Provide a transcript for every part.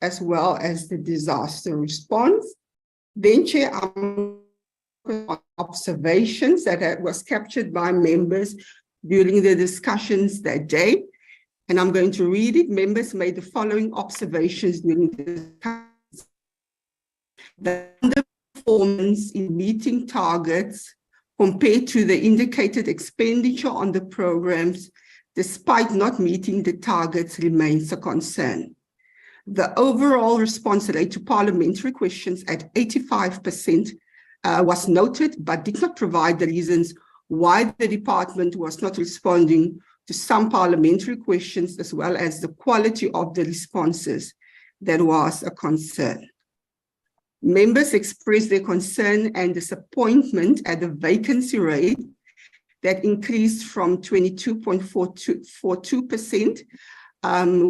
as well as the disaster response. Then, Chair, observations that was captured by members during the discussions that day. And I'm going to read it. Members made the following observations during the discussions. The underperformance in meeting targets compared to the indicated expenditure on the programs, despite not meeting the targets, remains a concern. The overall response rate to parliamentary questions at 85% was noted, but did not provide the reasons why the department was not responding to some parliamentary questions, as well as the quality of the responses that was a concern. Members expressed their concern and disappointment at the vacancy rate that increased from 22.42%,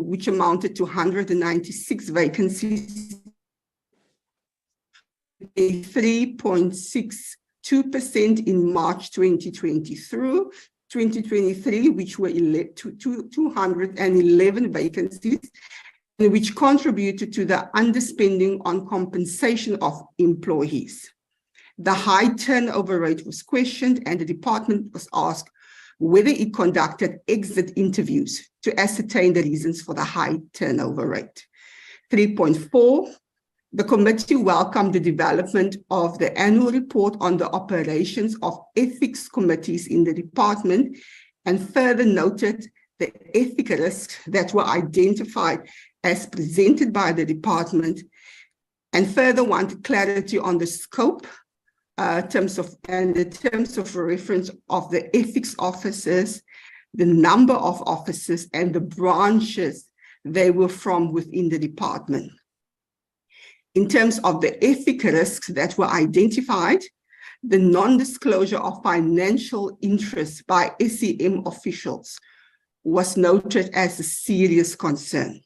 which amounted to 196 vacancies, 3.62% in March 2023, which were 211 vacancies, which contributed to the underspending on compensation of employees. The high turnover rate was questioned, and the department was asked whether it conducted exit interviews to ascertain the reasons for the high turnover rate. 3.4, the committee welcomed the development of the annual report on the operations of ethics committees in the department, and further noted the ethical risks that were identified as presented by the department, and further wanted clarity on the scope, terms of reference of the ethics officers, the number of officers, and the branches they were from within the department. In terms of the ethical risks that were identified, the non-disclosure of financial interests by SEM officials was noted as a serious concern.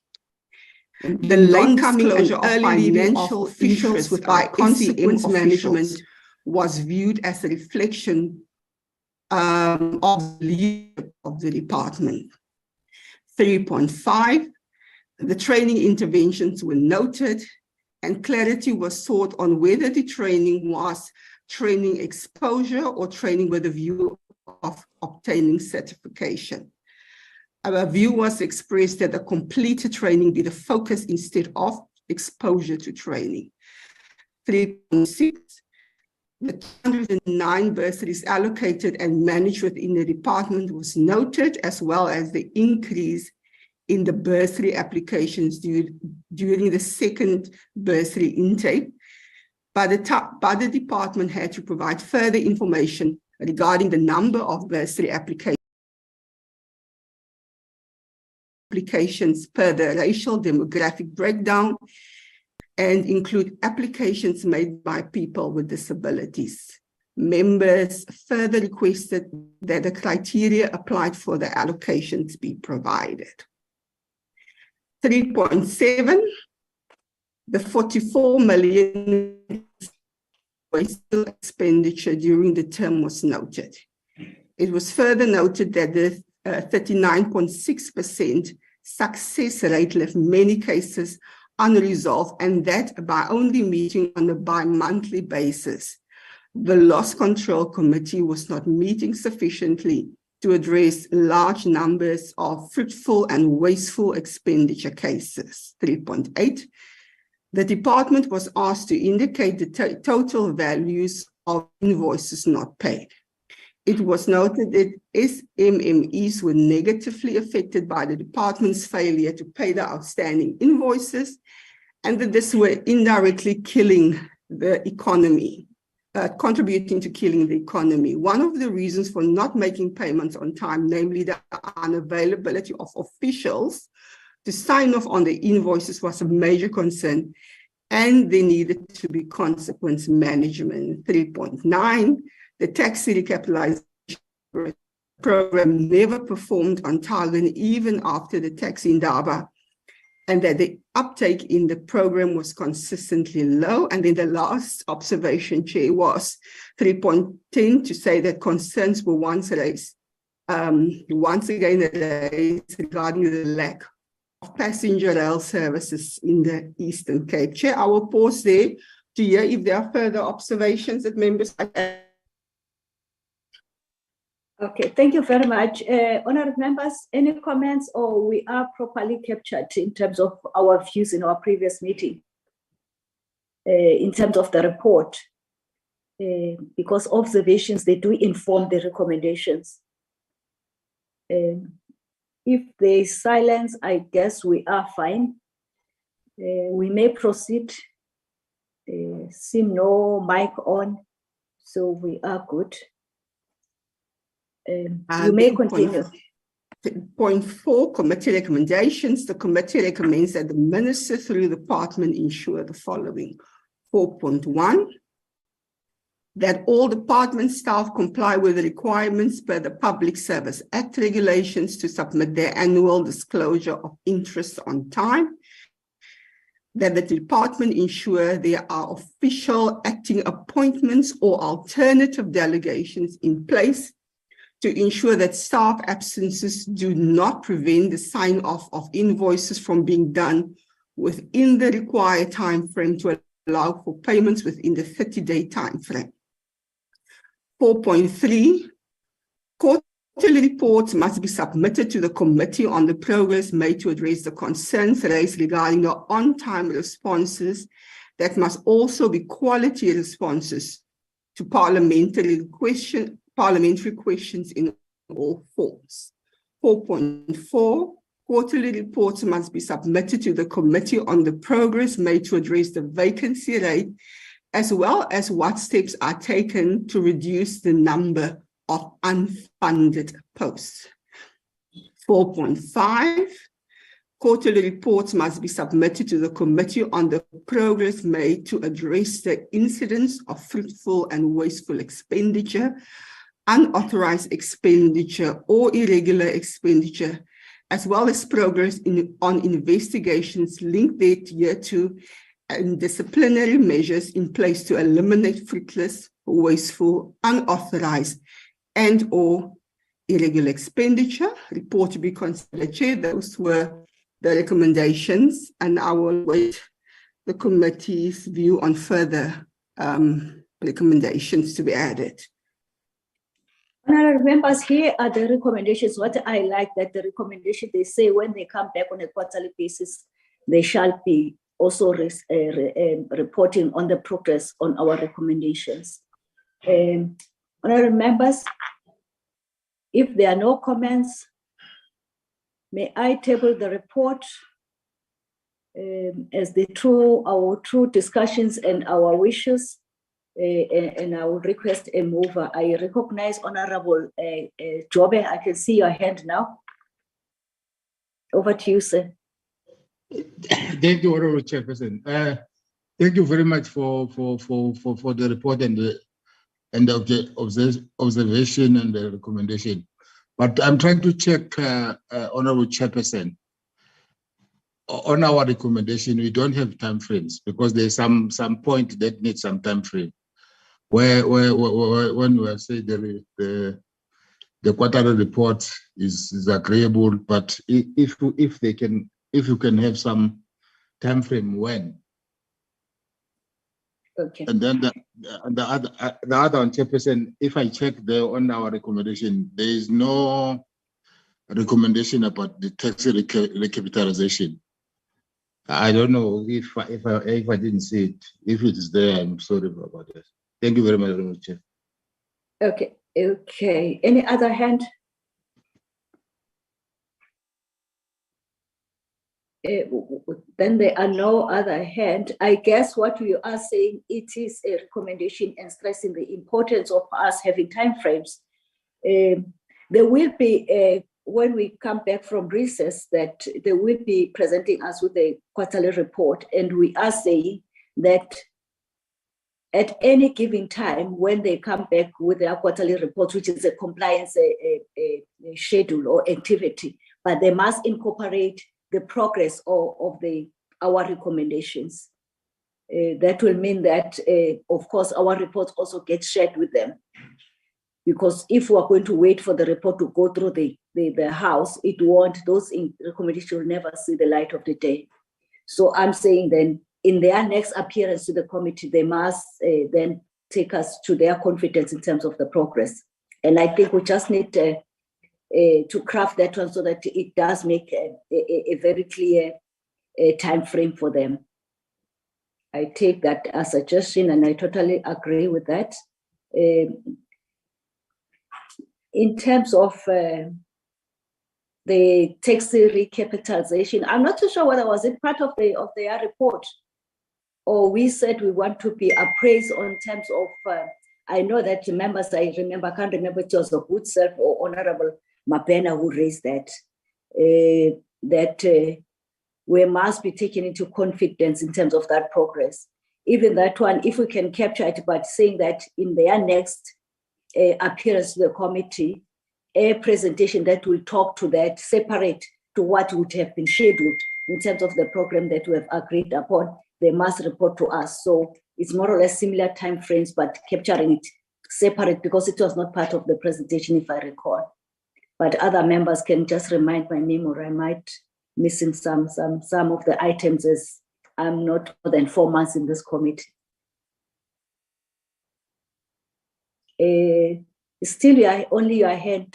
The late disclosure of financial officials with by consequence management was viewed as a reflection of the leadership of the department. 3.5, the training interventions were noted, and clarity was sought on whether the training was training exposure or training with a view of obtaining certification. A view was expressed that the completed training be the focus instead of exposure to training. 3.6, the 209 bursaries allocated and managed within the department was noted, as well as the increase in the bursary applications during the second bursary intake. But the department had to provide further information regarding the number of bursary applications per the racial demographic breakdown, and include applications made by people with disabilities. Members further requested that the criteria applied for the allocations be provided. 3.7, the 44 million expenditure during the term was noted. It was further noted that the 39.6% success rate left many cases unresolved, and that by only meeting on a bi-monthly basis, the Loss Control Committee was not meeting sufficiently to address large numbers of fruitful and wasteful expenditure cases. 3.8, the department was asked to indicate the total values of invoices not paid. It was noted that SMMEs were negatively affected by the department's failure to pay the outstanding invoices, and that this were indirectly killing the economy, contributing to killing the economy. One of the reasons for not making payments on time, namely the unavailability of officials to sign off on the invoices, was a major concern, and there needed to be consequence management. 3.9, the tax recapitalization program never performed on target even after the tax indaba, and that the uptake in the program was consistently low. And then the last observation, Chair, was 3.10, to say that concerns were once again raised regarding the lack passenger rail services in the Eastern Cape. Chair, I will pause there to hear if there are further observations that members like. Okay, thank you very much. Honourable members, any comments, or we are properly captured in terms of our views in our previous meeting, in terms of the report, because observations, they do inform the recommendations. If there is silence, I guess we are fine. We may proceed. See no mic on, so we are good. You may continue. Point 4, committee recommendations. The committee recommends that the minister through the department ensure the following. 4.1, that all department staff comply with the requirements per the Public Service Act regulations to submit their annual disclosure of interest on time. That the department ensure there are official acting appointments or alternative delegations in place to ensure that staff absences do not prevent the sign-off of invoices from being done within the required time frame to allow for payments within the 30-day time frame. 4.3, quarterly reports must be submitted to the committee on the progress made to address the concerns raised regarding the on-time responses that must also be quality responses to parliamentary questions in all forms. 4.4, quarterly reports must be submitted to the committee on the progress made to address the vacancy rate, as well as what steps are taken to reduce the number of unfunded posts. 4.5, quarterly reports must be submitted to the committee on the progress made to address the incidence of fruitful and wasteful expenditure, unauthorized expenditure, or irregular expenditure, as well as progress on investigations linked thereto and disciplinary measures in place to eliminate fruitless, wasteful, unauthorized, and or irregular expenditure. Report to be considered, Chair. Those were the recommendations, and I will wait the committee's view on further recommendations to be added. Honourable members, here are the recommendations. What I like that the recommendation, they say when they come back on a quarterly basis, they shall be also reporting on the progress on our recommendations. Honourable members, if there are no comments, may I table the report as our true discussions and our wishes. And I will request a mover. I recognize Honorable Jobe. I can see your hand now. Over to you, sir. Thank you, Honorable Chairperson. Thank you very much for the report and the observation and the recommendation. But I'm trying to check, Honorable Chairperson, on our recommendation. We don't have time frames because there's some point that needs some time frame. Where when we say the quarterly report is agreeable, but if you can have some time frame when. Okay. And then the other on Chairperson, if I check there on our recommendation, there is no recommendation about the tax recapitalization. I don't know if I didn't see it. If it is there, I'm sorry about that. Thank you very much, Honorable Chair. Okay. Any other hand? Then there are no other hand. I guess what we are saying, it is a recommendation and stressing the importance of us having timeframes. There will be, when we come back from recess, that they will be presenting us with a quarterly report, and we are saying that at any given time, when they come back with their quarterly report, which is a compliance schedule or activity, but they must incorporate the progress of our recommendations. That will mean that, of course, our report also gets shared with them. because if we are going to wait for the report to go through the House, it won't, those recommendations will never see the light of the day. So I'm saying then in their next appearance to the committee, they must then take us to their confidence in terms of the progress. And I think we just need to craft that one so that it does make a very clear time frame for them. I take that as a suggestion and I totally agree with that. In terms of the taxi recapitalization, I'm not too sure whether was it part of their report, or we said we want to be appraised on terms of. I know that members, I can't remember if it was a good self or Honorable Mapena who raised that. We must be taken into confidence in terms of that progress. Even that one, if we can capture it, but saying that in their next appearance to the committee, a presentation that will talk to that, separate to what would have been scheduled in terms of the program that we have agreed upon, they must report to us. So it's more or less similar timeframes, but capturing it separate because it was not part of the presentation, if I recall. But other members can just remind my name, or I might missing some of the items as I'm not more than 4 months in this committee. Still, only your hand,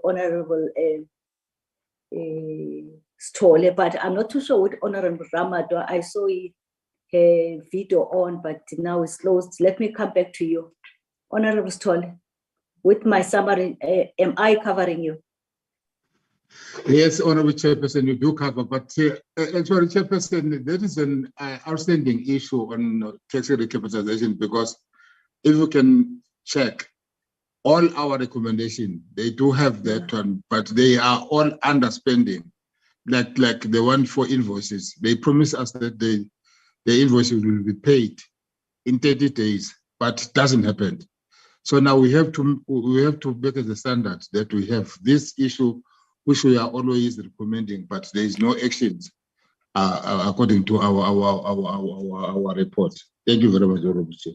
Honorable Stolle, but I'm not too sure with Honorable Ramado. I saw a video on, but now it's closed. Let me come back to you. Honorable Stolle, with my summary, am I covering you? Yes, Honorable Chairperson, you do cover, but actually, Chairperson, there is an outstanding issue on taxi recapitalization, because if you can check all our recommendations, they do have that one, but they are all underspending, like the one for invoices. They promise us that the invoices will be paid in 30 days, but it doesn't happen. So now we have to make it a standard that we have this issue, which we are always recommending, but there is no actions according to our report. Thank you very much, Honorable Chair.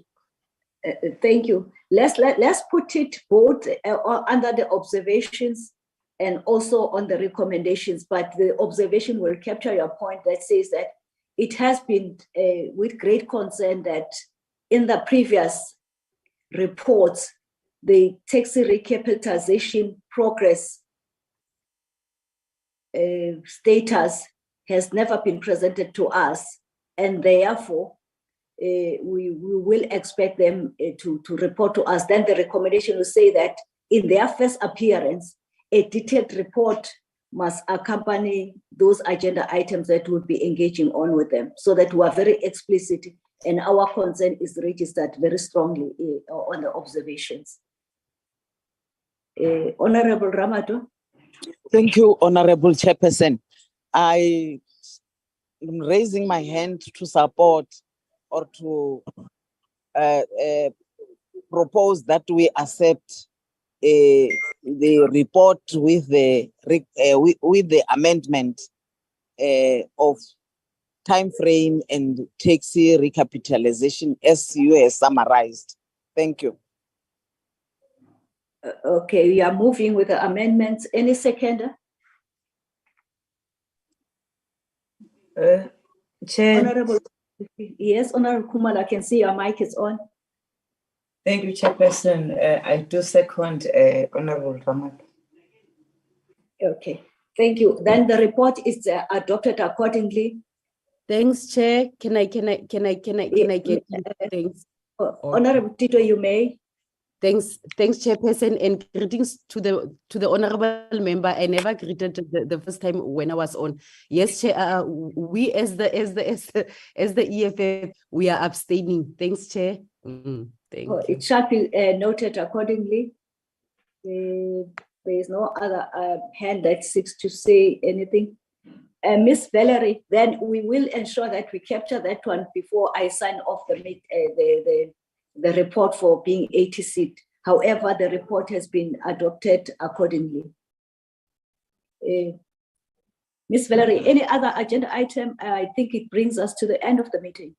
Thank you. Let's put it both under the observations and also on the recommendations, but the observation will capture your point that says that it has been with great concern that in the previous reports, the taxi recapitalization progress status has never been presented to us, and therefore we will expect them to report to us. Then the recommendation will say that in their first appearance, a detailed report must accompany those agenda items that would be engaging on with them, so that we are very explicit and our concern is registered very strongly on the observations. Honorable Ramado. Thank you, Honorable Chairperson. I am raising my hand to support or to propose that we accept the report with the amendment of time frame and taxi recapitalization as you have summarized. Thank you. Okay, we are moving with the amendments. Any seconder? Chair. Honorable, yes, Honorable Kumala, I can see your mic is on. Thank you, Chairperson. I do second Honorable Ramad. Okay, thank you. Then the report is adopted accordingly. Thanks, Chair. Can I get thanks? Honorable Tito, you may. Thanks, Chairperson, and greetings to the honorable member. I never greeted the first time when I was on. Yes, Chair. We as the EFF, we are abstaining. Thanks, Chair. Thank you. It shall be noted accordingly. There is no other hand that seeks to say anything. Miss Valerie, then we will ensure that we capture that one before I sign off the report for being 80 seat. However, the report has been adopted accordingly. Miss Valerie, any other agenda item? I think it brings us to the end of the meeting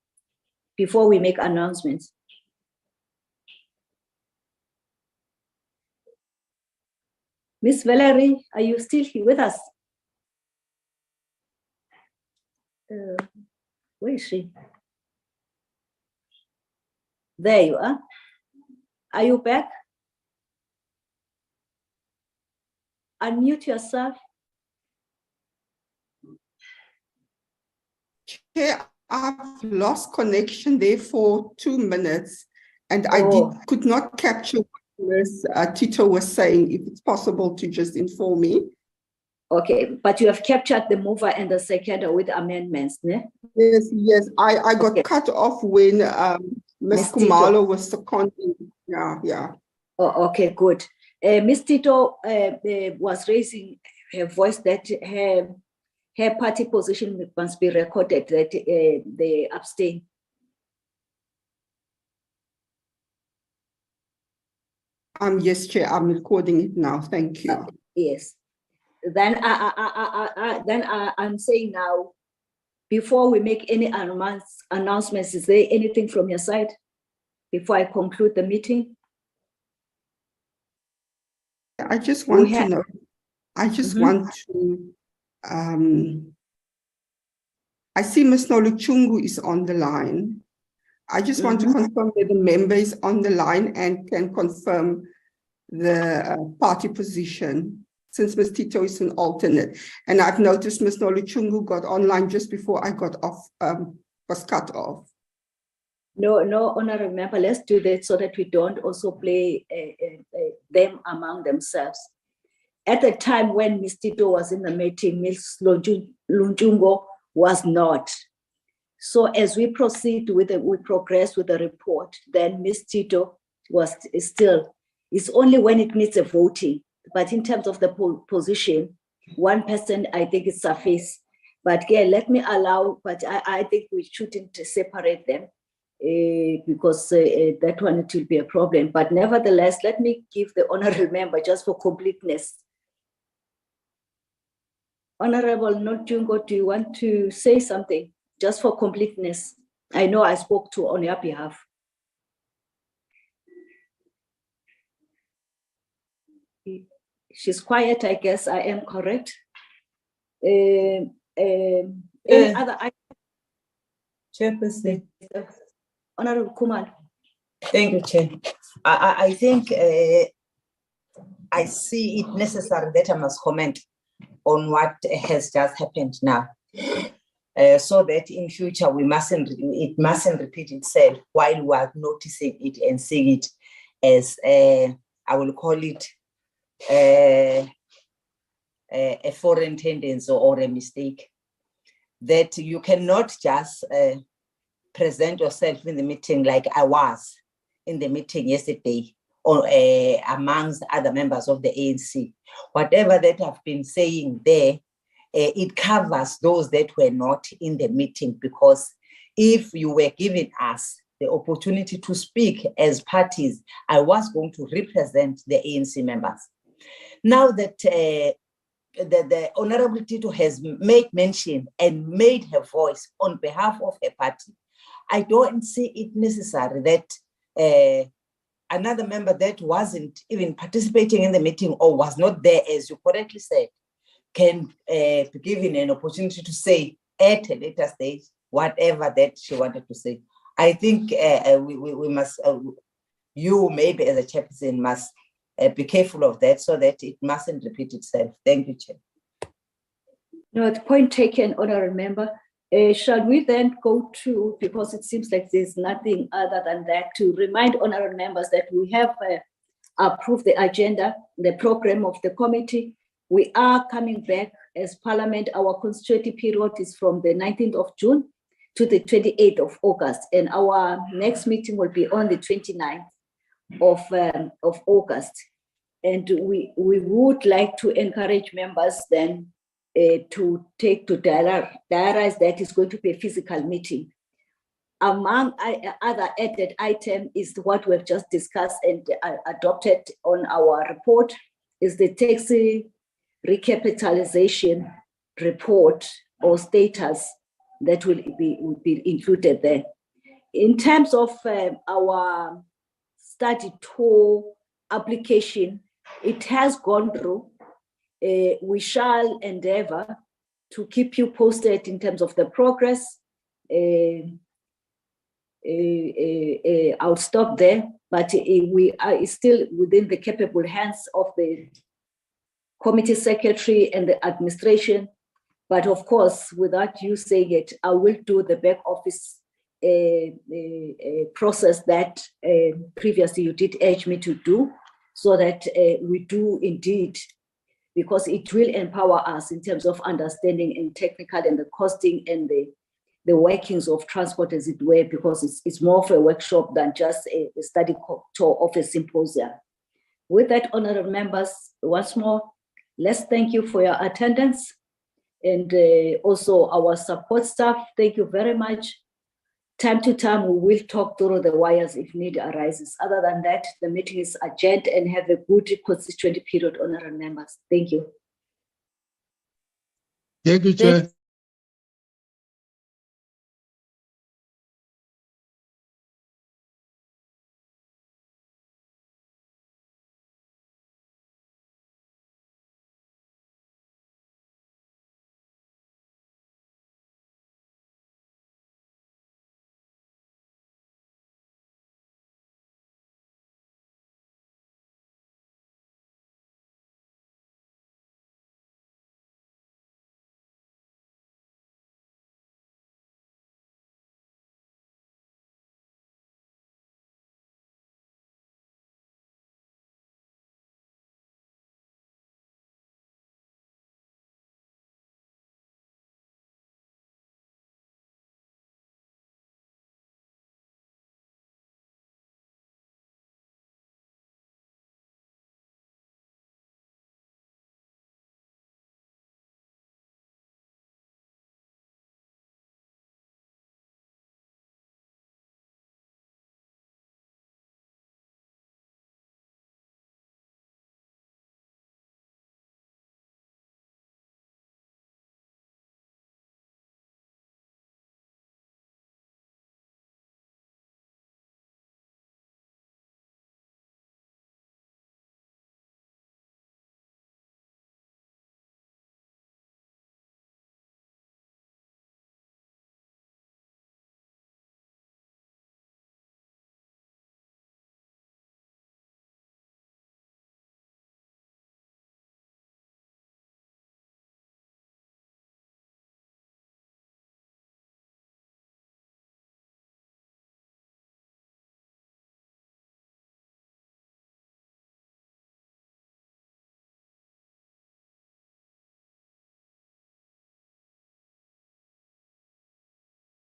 before we make announcements. Miss Valerie, are you still here with us? Where is she? There you are. Are you back? Unmute yourself. Chair, I've lost connection there for 2 minutes, and Oh. I could not capture what Ms. Tito was saying. If it's possible to just inform me. Okay, but you have captured the mover and the seconder with amendments, ne? Yes, I got Okay. cut off when Ms. Tito. Kumalo was seconding. Yeah. Oh, okay, good. Ms. Tito was raising her voice that her party position must be recorded, that they abstain. Yes, Chair, I'm recording it now. Thank you. Yes. Then I'm saying now, before we make any announcements, is there anything from your side before I conclude the meeting? I just want to know. I just Mhm. want to. I see Ms. Noluchungu is on the line. I just want to confirm that the member is on the line and can confirm the party position, since Ms. Tito is an alternate. And I've noticed Ms. Noluchungu got online just before I got off, was cut off. No, honorable member, let's do that so that we don't also play them among themselves. At the time when Ms. Tito was in the meeting, Ms. Lunchungo was not. So as we proceed with we progress with the report, then Ms. Tito is still, it's only when it needs a voting. But in terms of the position, one person, I think it suffices. But yeah, let me allow, but I think we shouldn't separate them because that one, it will be a problem. But nevertheless, let me give the honorable member just for completeness. Honorable Nojungo, do you want to say something just for completeness? I know I spoke on your behalf. She's quiet, I guess I am correct. Any other Chairperson. Honorable Kuman. Thank you, Chair. I think I see it necessary that I must comment on what has just happened now, so that in future it mustn't repeat itself while we are noticing it and seeing it as I will call it a foreign tendency or a mistake. That you cannot just present yourself in the meeting like I was in the meeting yesterday, or amongst other members of the ANC. Whatever that I've been saying there, it covers those that were not in the meeting, because if you were giving us the opportunity to speak as parties, I was going to represent the ANC members. Now that the Honorable Tito has made mention and made her voice on behalf of her party, I don't see it necessary that another member that wasn't even participating in the meeting or was not there, as you correctly said, can be given an opportunity to say at a later stage whatever that she wanted to say. I think we must, you maybe as a chairperson must be careful of that so that it mustn't repeat itself. Thank you, Chair. No, the point taken, honorable member. Shall we then go to, because it seems like there's nothing other than that, to remind honorable members that we have approved the agenda, the program of the committee. We are coming back as Parliament. Our constitutive period is from the 19th of June to the 28th of August, and our next meeting will be on the 29th of August. And we would like to encourage members then to diarize that is going to be a physical meeting. Among other added item is what we've just discussed and adopted on our report is the taxi recapitalization report or status that will be included there. In terms of our study tour application, it has gone through. We shall endeavor to keep you posted in terms of the progress. I'll stop there, but we are still within the capable hands of the committee secretary and the administration. But of course, without you saying it, I will do the back office process that previously you did urge me to do, so that we do indeed, because it will empower us in terms of understanding and technical and the costing and the workings of transport, as it were, because it's more of a workshop than just a study tour of a symposium. With that, honorable members, once more, let's thank you for your attendance, and also our support staff. Thank you very much. Time to time, we will talk through the wires if need arises. Other than that, the meeting is adjourned, and have a good constituent period, honorable members. Thank you. Thank you, Chair.